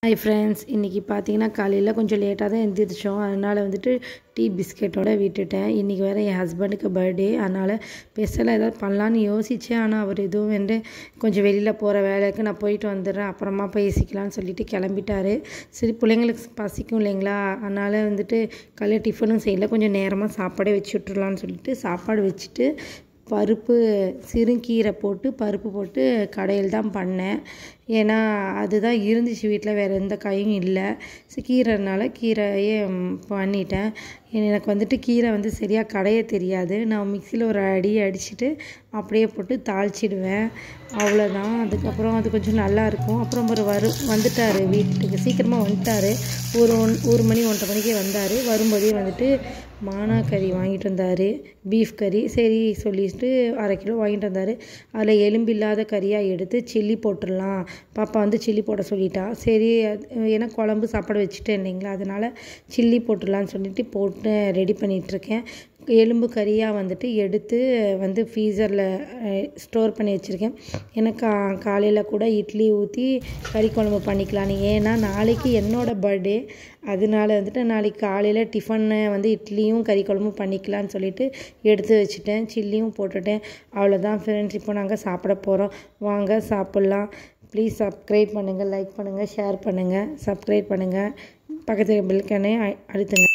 Hi friends, இன்றைக்கி பார்த்தீங்கன்னா காலையில் கொஞ்சம் லேட்டாக தான் எழுந்திரிச்சோம். அதனால் வந்துட்டு டீ பிஸ்கெட்டோடு விட்டுட்டேன். இன்றைக்கி வேறு என் ஹஸ்பண்டுக்கு பர்த்டே, அதனால் ஸ்பெஷலாக ஏதாவது பண்ணலான்னு யோசித்தேன். ஆனால் அவர் எதுவும் வந்து கொஞ்சம் வெளியில் போகிற வேலைக்கு நான் போயிட்டு வந்துடுறேன், அப்புறமா பேசிக்கலான்னு சொல்லிட்டு கிளம்பிட்டாரு. சரி, பிள்ளைங்களுக்கு பசிக்கும் இல்லைங்களா, அதனால் வந்துட்டு காலையில் டிஃபனும் செய்யலை, கொஞ்சம் நேரமாக சாப்பாடே வச்சு விட்டுறலான்னு சொல்லிட்டு சாப்பாடு வச்சுட்டு பருப்பு சிறுங்கீரை போட்டு பருப்பு போட்டு கடையில் தான் பண்ணேன். ஏன்னா அதுதான் இருந்துச்சு வீட்டில், வேறு எந்த காயும் இல்லை. கீரைனால கீரையே பண்ணிட்டேன். எனக்கு வந்துட்டு கீரை வந்து சரியாக கடைய தெரியாது. நான் மிக்சியில் ஒரு அடி அடிச்சுட்டு அப்படியே போட்டு தாளிச்சிடுவேன், அவ்வளோதான். அதுக்கப்புறம் அது கொஞ்சம் நல்லாயிருக்கும். அப்புறம் ஒரு வந்துட்டார் வீட்டுக்கு, சீக்கிரமாக வந்துட்டார். ஒரு மணி 1:30 மணிக்கே வந்தார். வரும்போதே வந்துட்டு மானா கறி வாங்கிட்டு வந்தார், பீஃப் கறி. சரி சொல்லிட்டு 1/2 கிலோ வாங்கிட்டு வந்தார். அதில் எலும்பு இல்லாத கறியாக எடுத்து சில்லி போட்டுடலாம், பாப்பா வந்து சில்லி போட சொல்லிட்டா. சரி, ஏன்னா குழம்பு சாப்பாடு வச்சுட்டேன் இல்லைங்களா, அதனால் சில்லி போட்டுடலான்னு சொல்லிட்டு போட்டு ரெடி பண்ணிகிட்ருக்கேன். எலும்பு கறியாக வந்துட்டு எடுத்து வந்து ஃப்ரீசரில் ஸ்டோர் பண்ணி வச்சுருக்கேன். எனக்கு காலையில் கூட இட்லி ஊற்றி கறி குழம்பு பண்ணிக்கலான்னு. ஏன்னா நாளைக்கு என்னோடய பர்த்டே, அதனால வந்துட்டு நாளைக்கு காலையில் டிஃபனை வந்து இட்லியும் கறி குழம்பும் பண்ணிக்கலான்னு சொல்லிட்டு எடுத்து வச்சுட்டேன். சில்லியும் போட்டுட்டேன். அவ்வளோதான் ஃப்ரெண்ட்ஸ், இப்போ நாங்கள் சாப்பிட போகிறோம். வாங்க சாப்பிட்லாம். ப்ளீஸ் சப்ஸ்கிரைப் பண்ணுங்கள், லைக் பண்ணுங்கள், ஷேர் பண்ணுங்கள், சப்ஸ்கிரைப் பண்ணுங்கள், பக்கத்தில் பெல்லைக்கானே அழுத்துங்க.